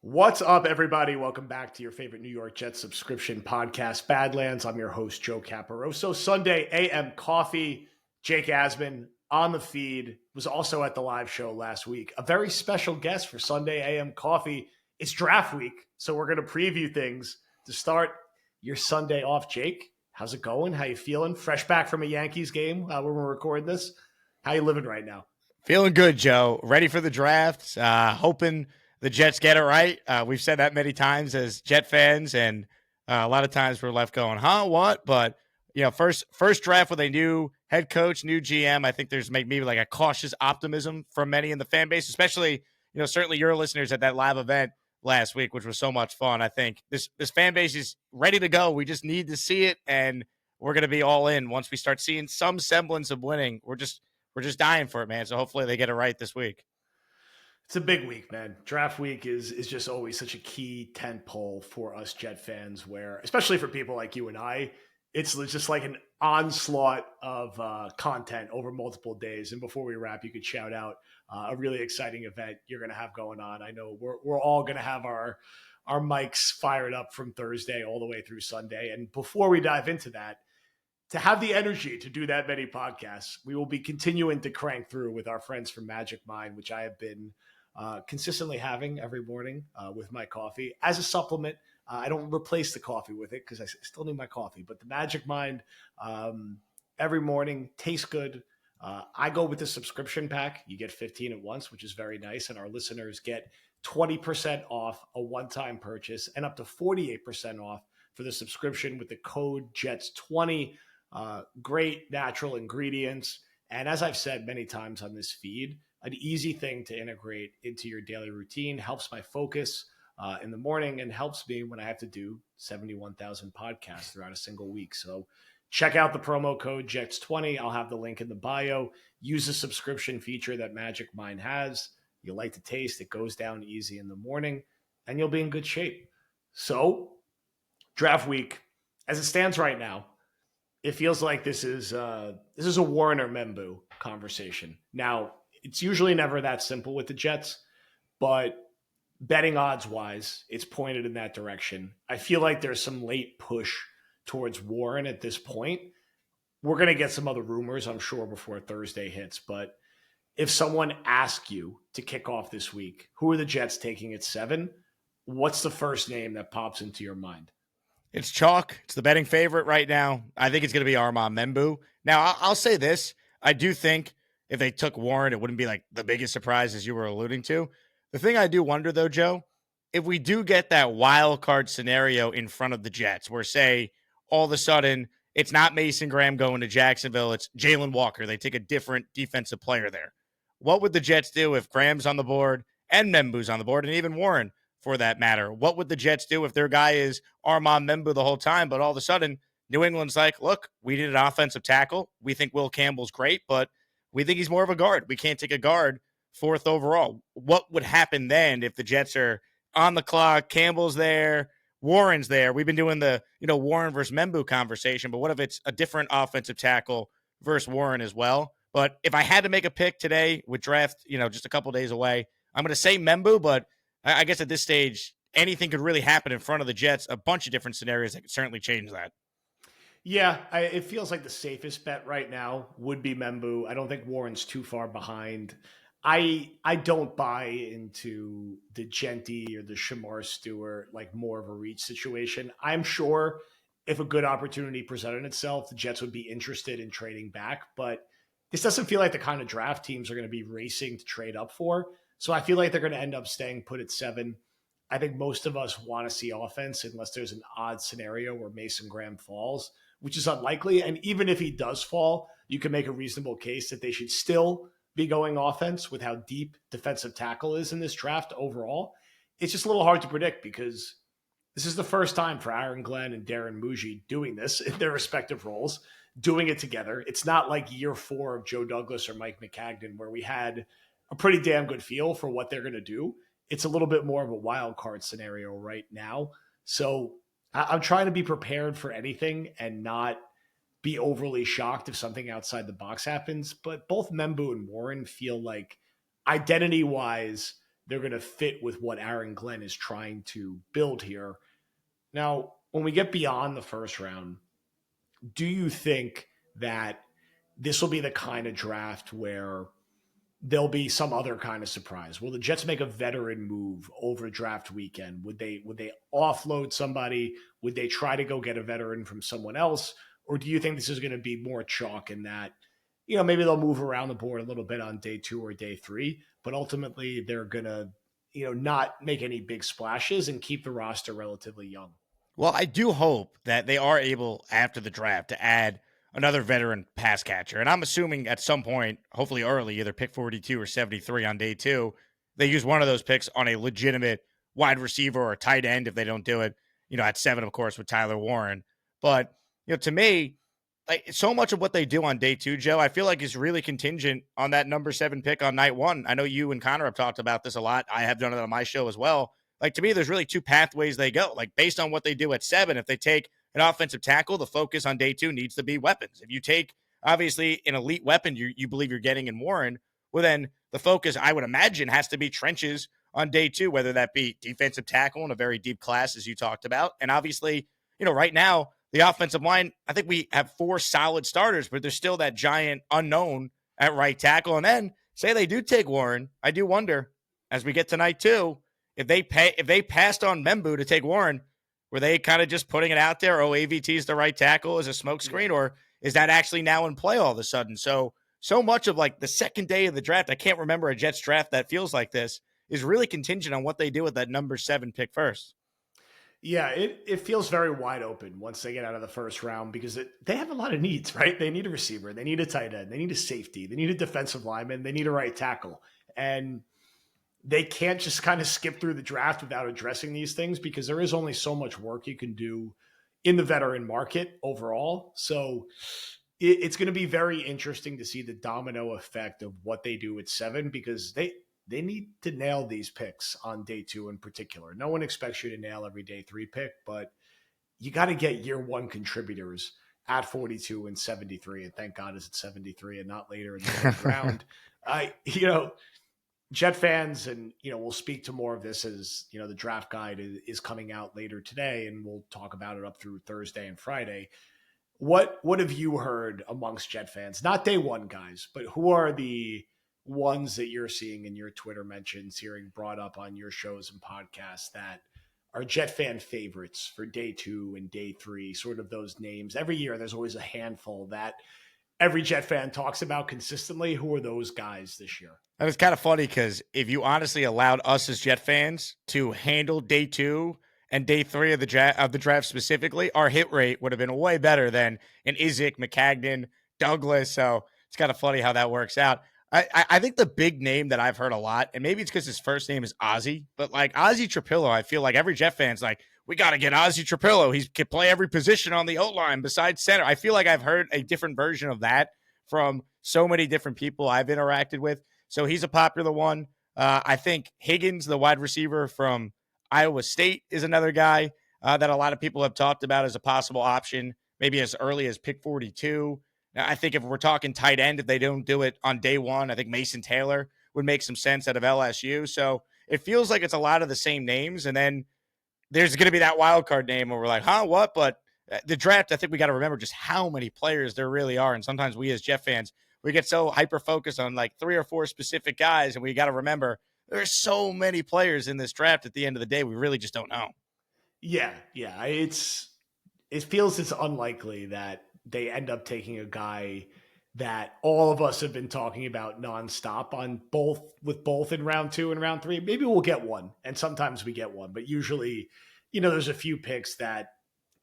What's up, everybody? Welcome back to your favorite New York Jets subscription podcast, Badlands. I'm your host, Joe Caporoso. Sunday AM Coffee, Jake Asman on the feed, was also at the live show last week. A very special guest for Sunday AM Coffee. It's draft week, so we're going to preview things to start your Sunday off. Jake, how's it going? How you feeling? Fresh back from a Yankees game when we're recording this. How you living right now? Feeling good, Joe. Ready for the draft. Hoping the Jets get it right. We've said that many times as Jet fans, and a lot of times we're left going, "Huh, what?" But first draft with a new head coach, new GM. I think there's maybe like a cautious optimism from many in the fan base, especially certainly your listeners at that live event last week, which was so much fun. I think this fan base is ready to go. We just need to see it, and we're going to be all in once we start seeing some semblance of winning. We're just dying for it, man. So hopefully they get it right this week. It's a big week, man. Draft week is just always such a key tent pole for us Jet fans, where, especially for people like you and I, it's just like an onslaught of content over multiple days. And before we wrap, you could shout out a really exciting event you're going to have going on. I know we're all going to have our mics fired up from Thursday all the way through Sunday. And before we dive into that, to have the energy to do that many podcasts, we will be continuing to crank through with our friends from Magic Mind, which I have been consistently having every morning with my coffee as a supplement. I don't replace the coffee with it because I still need my coffee, but the Magic Mind every morning tastes good. I go with the subscription pack. You get 15 at once, which is very nice. And our listeners get 20% off a one-time purchase and up to 48% off for the subscription with the code JETS20. Great natural ingredients. And as I've said many times on this feed, an easy thing to integrate into your daily routine, helps my focus in the morning and helps me when I have to do 71,000 podcasts throughout a single week. So check out the promo code JETS20. I'll have the link in the bio. Use the subscription feature that Magic Mind has. You like the taste, it goes down easy in the morning, and you'll be in good shape. So draft week, as it stands right now, it feels like this is a Warren or Membu conversation. Now, it's usually never that simple with the Jets, but betting odds wise, it's pointed in that direction. I feel like there's some late push towards Warren at this point. We're going to get some other rumors, I'm sure, before Thursday hits. But if someone asks you to kick off this week, who are the Jets taking at 7? What's the first name that pops into your mind? It's chalk. It's the betting favorite right now. I think it's going to be Armand Membu. Now, I'll say this. I do think if they took Warren, it wouldn't be like the biggest surprise as you were alluding to. The thing I do wonder, though, Joe, if we do get that wild card scenario in front of the Jets where, say, all of a sudden it's not Mason Graham going to Jacksonville, it's Jalen Walker. They take a different defensive player there. What would the Jets do if Graham's on the board and Membu's on the board and even Warren for that matter? What would the Jets do if their guy is Armand Membu the whole time, but all of a sudden New England's like, look, we need an offensive tackle. We think Will Campbell's great, but we think he's more of a guard. We can't take a guard 4th overall. What would happen then if the Jets are on the clock, Campbell's there, Warren's there? We've been doing the, Warren versus Membu conversation, but what if it's a different offensive tackle versus Warren as well? But if I had to make a pick today with draft, just a couple days away, I'm going to say Membu, but I guess at this stage, anything could really happen in front of the Jets. A bunch of different scenarios that could certainly change that. Yeah, it feels like the safest bet right now would be Membu. I don't think Warren's too far behind. I don't buy into the Genty or the Shamar Stewart, like more of a reach situation. I'm sure if a good opportunity presented itself, the Jets would be interested in trading back. But this doesn't feel like the kind of draft teams are going to be racing to trade up for. So I feel like they're going to end up staying put at 7. I think most of us want to see offense unless there's an odd scenario where Mason Graham falls, which is unlikely. And even if he does fall, you can make a reasonable case that they should still be going offense with how deep defensive tackle is in this draft overall. It's just a little hard to predict because this is the first time for Aaron Glenn and Darren Muji doing this in their respective roles, doing it together. It's not like year 4 of Joe Douglas or Mike McCagnon where we had a pretty damn good feel for what they're going to do. It's a little bit more of a wild card scenario right now. So I'm trying to be prepared for anything and not be overly shocked if something outside the box happens. But both Membu and Warren feel like identity-wise, they're going to fit with what Aaron Glenn is trying to build here. Now, when we get beyond the first round, do you think that this will be the kind of draft where there'll be some other kind of surprise? Will the Jets make a veteran move over draft weekend? Would they offload somebody? Would they try to go get a veteran from someone else? Or do you think this is going to be more chalk in that, maybe they'll move around the board a little bit on day 2 or day 3, but ultimately they're going to, not make any big splashes and keep the roster relatively young? Well, I do hope that they are able after the draft to add another veteran pass catcher. And I'm assuming at some point, hopefully early, either pick 42 or 73 on day 2, they use one of those picks on a legitimate wide receiver or tight end if they don't do it, at 7, of course, with Tyler Warren. But, to me, like so much of what they do on day 2, Joe, I feel like is really contingent on that number 7 pick on night 1. I know you and Connor have talked about this a lot. I have done it on my show as well. Like, to me, there's really 2 pathways they go. Like, based on what they do at 7, if they take an offensive tackle, the focus on day 2 needs to be weapons. If you take, obviously, an elite weapon you believe you're getting in Warren, well, then the focus, I would imagine, has to be trenches on day 2, whether that be defensive tackle in a very deep class, as you talked about. And obviously, right now, the offensive line, I think we have 4 solid starters, but there's still that giant unknown at right tackle. And then, say they do take Warren, I do wonder, as we get to night 2, if they passed on Membu to take Warren, were they kind of just putting it out there? Oh, AVT is the right tackle as a smokescreen, or is that actually now in play all of a sudden? So much of like the second day of the draft, I can't remember a Jets draft that feels like this, is really contingent on what they do with that number 7 pick first. Yeah, it feels very wide open once they get out of the first round because they have a lot of needs, right? They need a receiver, they need a tight end, they need a safety, they need a defensive lineman, they need a right tackle. And they can't just kind of skip through the draft without addressing these things because there is only so much work you can do in the veteran market overall. So it's going to be very interesting to see the domino effect of what they do at 7 because they need to nail these picks on day 2 in particular. No one expects you to nail every day 3 pick, but you got to get year 1 contributors at 42 and 73. And thank God it's at 73 and not later in the third round. Jet fans, and we'll speak to more of this as the draft guide is coming out later today, and we'll talk about it up through Thursday and Friday. What have you heard amongst Jet fans? Not day 1 guys, but who are the ones that you're seeing in your Twitter mentions, hearing brought up on your shows and podcasts that are Jet fan favorites for day 2 and day 3? Sort of those names. Every year, there's always a handful that every Jet fan talks about consistently. Who are those guys this year? And it's kind of funny because if you honestly allowed us as Jet fans to handle day 2 and day 3 of the draft specifically, our hit rate would have been way better than an Izzik, McCagnon, Douglas. So it's kind of funny how that works out. I think the big name that I've heard a lot, and maybe it's because his first name is Ozzy, but like Ozzy Trapillo, I feel like every Jet fan's like, we got to get Ozzy Trapillo. He can play every position on the O-line besides center. I feel like I've heard a different version of that from so many different people I've interacted with. So he's a popular one. I think Higgins, the wide receiver from Iowa State, is another guy that a lot of people have talked about as a possible option, maybe as early as pick 42. Now, I think if we're talking tight end, if they don't do it on day 1, I think Mason Taylor would make some sense out of LSU. So it feels like it's a lot of the same names. And then there's going to be that wild card name where we're like, what? But the draft, I think we got to remember just how many players there really are. And sometimes we as Jet fans, we get so hyper-focused on like 3 or 4 specific guys, and we got to remember there's so many players in this draft at the end of the day, we really just don't know. Yeah. It feels it's unlikely that they end up taking a guy that all of us have been talking about nonstop with both in round 2 and round 3. Maybe we'll get one, and sometimes we get one, but usually, there's a few picks that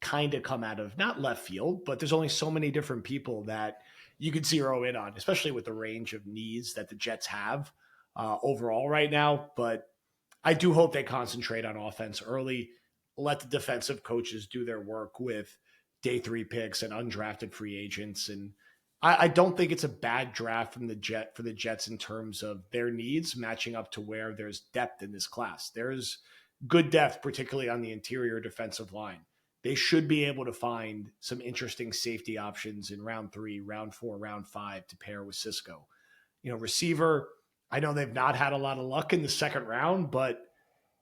kind of come out of not left field, but there's only so many different people that you could zero in on, especially with the range of needs that the Jets have overall right now. But I do hope they concentrate on offense early, let the defensive coaches do their work with day 3 picks and undrafted free agents. And I don't think it's a bad draft for the Jets in terms of their needs matching up to where there's depth in this class. There's good depth, particularly on the interior defensive line. They should be able to find some interesting safety options in round 3, round 4, round 5 to pair with Cisco. Receiver, I know they've not had a lot of luck in the second round, but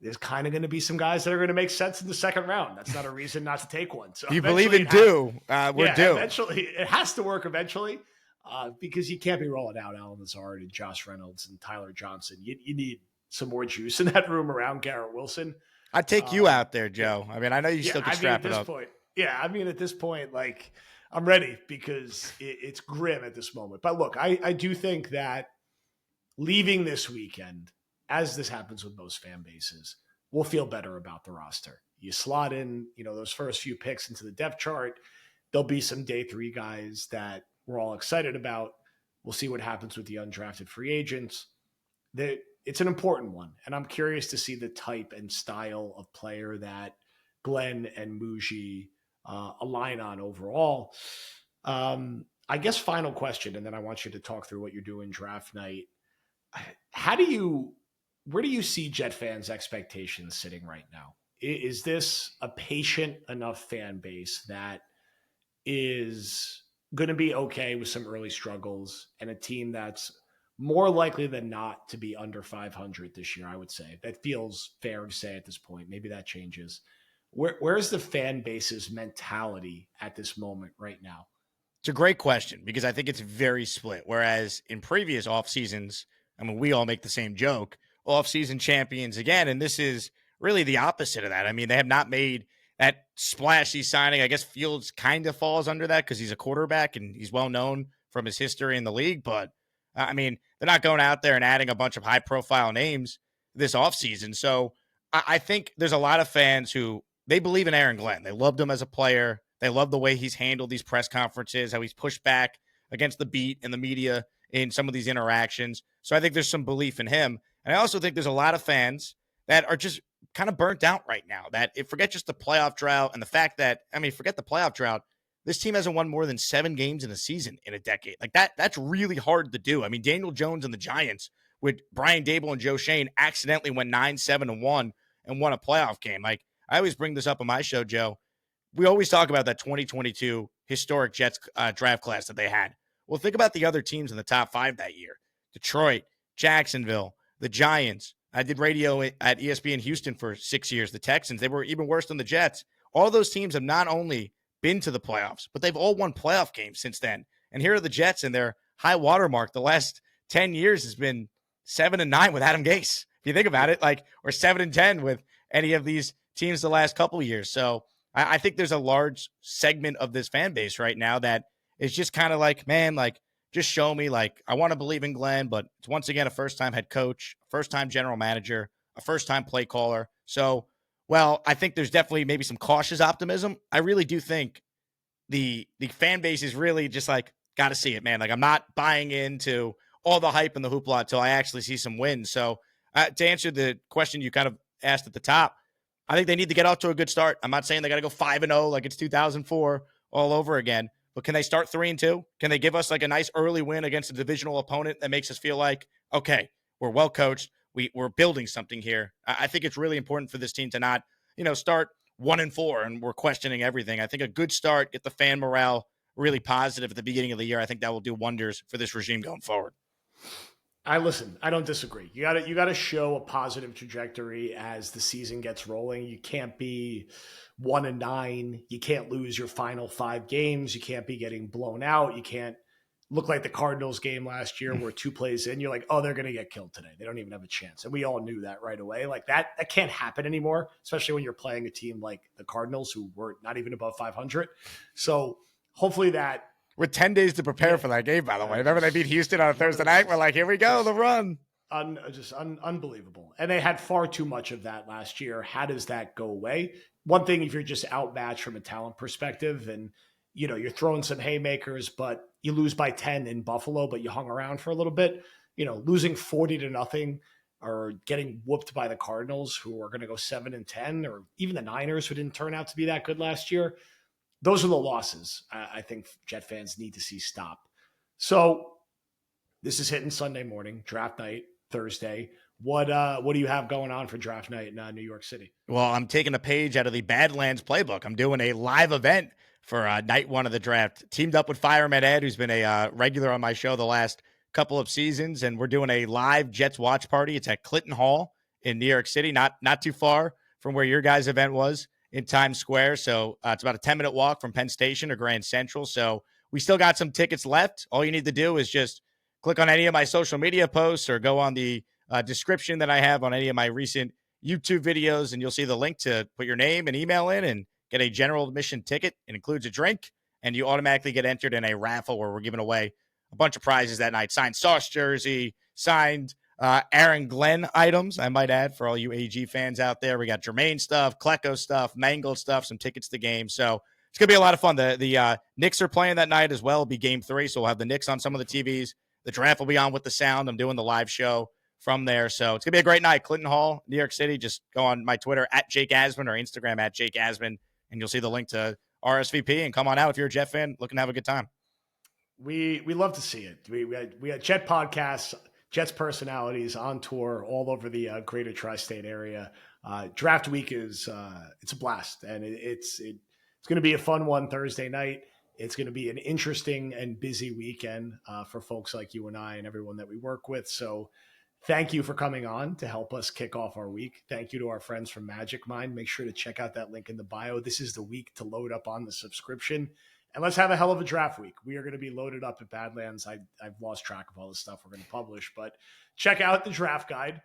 there's kind of going to be some guys that are going to make sense in the second round. That's not a reason not to take one. So If you believe eventually in we're due. eventually it has to work eventually, because you can't be rolling out Alan Lazard and Josh Reynolds and Tyler Johnson. You need some more juice in that room around Garrett Wilson. I'd take you out there, Joe. I mean, I know you still can strap it up. At this point, like, I'm ready because it's grim at this moment. But look, I do think that leaving this weekend, as this happens with most fan bases, we'll feel better about the roster. You slot in, those first few picks into the depth chart. There'll be some day 3 guys that we're all excited about. We'll see what happens with the undrafted free agents. It's an important one, and I'm curious to see the type and style of player that Glenn and Muji align on overall. I guess final question, and then I want you to talk through what you're doing draft night. Where do you see Jet fans' expectations sitting right now? Is this a patient enough fan base that is going to be okay with some early struggles and a team that's more likely than not to be under 500 this year? I would say that feels fair to say at this point. Maybe that changes. Where's the fan base's mentality at this moment right now? It's a great question because I think it's very split. Whereas in previous off seasons, I mean, we all make the same joke, off-season champions again, and this is really the opposite of that. I mean, they have not made that splashy signing. I guess Fields kind of falls under that because he's a quarterback and he's well known from his history in the league. But, I mean, they're not going out there and adding a bunch of high-profile names this offseason. So I think there's a lot of fans who they believe in Aaron Glenn. They loved him as a player. They love the way he's handled these press conferences, how he's pushed back against the beat and the media in some of these interactions. So I think there's some belief in him. And I also think there's a lot of fans that are just kind of burnt out right now. That forget just the playoff drought and the fact that, forget the playoff drought. This team hasn't won more than 7 games in a season in a decade. Like that's really hard to do. I mean, Daniel Jones and the Giants with Brian Dable and Joe Shane accidentally went 9-7-1 and won a playoff game. Like I always bring this up on my show, Joe. We always talk about that 2022 historic Jets draft class that they had. Well, think about the other teams in the top 5 that year. Detroit, Jacksonville, the Giants. I did radio at ESPN Houston for 6 years. The Texans, they were even worse than the Jets. All those teams have not only been to the playoffs, but they've all won playoff games since then. And here are the Jets, and their high watermark the last 10 years has been 7-9 with Adam Gase. If you think about it, or 7-10 with any of these teams the last couple of years. So I think there's a large segment of this fan base right now that is just kind of like, man, just show me. I want to believe in Glenn, but it's once again a first-time head coach, first-time general manager, a first-time play caller. So, well, I think there's definitely maybe some cautious optimism. I really do think the fan base is really just got to see it, man. I'm not buying into all the hype and the hoopla until I actually see some wins. So to answer the question you kind of asked at the top, I think they need to get off to a good start. I'm not saying they got to go 5-0 like it's 2004 all over again, but can they start 3-2? Can they give us a nice early win against a divisional opponent that makes us feel like, okay, we're well coached. We're building something here. I think it's really important for this team to not, start 1-4 and we're questioning everything. I think a good start, get the fan morale really positive at the beginning of the year. I think that will do wonders for this regime going forward. I don't disagree. You got to show a positive trajectory as the season gets rolling. You can't be 1-9. You can't lose your final 5 games. You can't be getting blown out. You can't look like the Cardinals game last year where 2 plays in, you're like, oh, they're going to get killed today. They don't even have a chance. And we all knew that right away. That can't happen anymore, especially when you're playing a team like the Cardinals who were not even above 500. So hopefully that, with 10 days to prepare for that game, by the way. Remember they beat Houston on a Thursday night? We're like, here we go, the run. Unbelievable. And they had far too much of that last year. How does that go away? One thing, if you're just outmatched from a talent perspective and, you're throwing some haymakers, but you lose by 10 in Buffalo, but you hung around for a little bit, losing 40-0 or getting whooped by the Cardinals who are going to go 7-10, or even the Niners who didn't turn out to be that good last year. Those are the losses I think Jet fans need to see stop. So this is hitting Sunday morning, draft night, Thursday. What do you have going on for draft night in New York City? Well, I'm taking a page out of the Badlands playbook. I'm doing a live event for night 1 of the draft. Teamed up with Fireman Ed, who's been a regular on my show the last couple of seasons, and we're doing a live Jets watch party. It's at Clinton Hall in New York City, not too far from where your guys' event was in Times Square. So it's about a 10-minute walk from Penn Station or Grand Central. So we still got some tickets left. All you need to do is just click on any of my social media posts or go on the description that I have on any of my recent YouTube videos, and you'll see the link to put your name and email in and get a general admission ticket. It includes a drink, and you automatically get entered in a raffle where we're giving away a bunch of prizes that night. Signed Sauce jersey, signed Aaron Glenn items, I might add, for all you AG fans out there. We got Jermaine stuff, Klecko stuff, Mangold stuff, some tickets to games. So it's going to be a lot of fun. The Knicks are playing that night as well. It'll be game 3, so we'll have the Knicks on some of the TVs. The draft will be on with the sound. I'm doing the live show from there. So it's going to be a great night. Clinton Hall, New York City. Just go on my Twitter at Jake Asman or Instagram at Jake Asman, and you'll see the link to RSVP. And come on out if you're a Jet fan looking to have a good time. We love to see it. We had Jet podcasts, Jets personalities on tour all over the greater tri-state area. Draft week is it's a blast, and it's going to be a fun one Thursday night. It's going to be an interesting and busy weekend for folks like you and I and everyone that we work with. So thank you for coming on to help us kick off our week. Thank you to our friends from Magic Mind. Make sure to check out that link in the bio. This is the week to load up on the subscription. And let's have a hell of a draft week. We are going to be loaded up at Badlands. I've lost track of all the stuff we're going to publish, but check out the draft guide.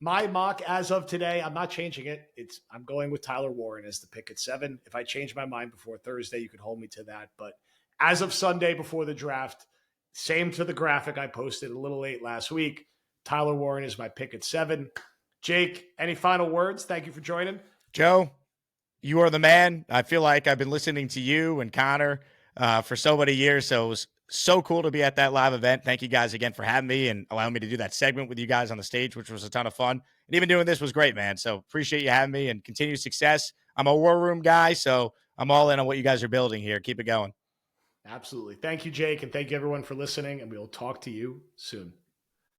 My mock as of today, I'm not changing it. I'm going with Tyler Warren as the pick at 7. If I change my mind before Thursday, you could hold me to that. But as of Sunday before the draft, same to the graphic I posted a little late last week, Tyler Warren is my pick at 7. Jake, any final words? Thank you for joining. Joe, you are the man. I feel like I've been listening to you and Connor for so many years. So it was so cool to be at that live event. Thank you guys again for having me and allowing me to do that segment with you guys on the stage, which was a ton of fun. And even doing this was great, man. So appreciate you having me and continued success. I'm a war room guy, so I'm all in on what you guys are building here. Keep it going. Absolutely. Thank you, Jake. And thank you everyone for listening. And we will talk to you soon.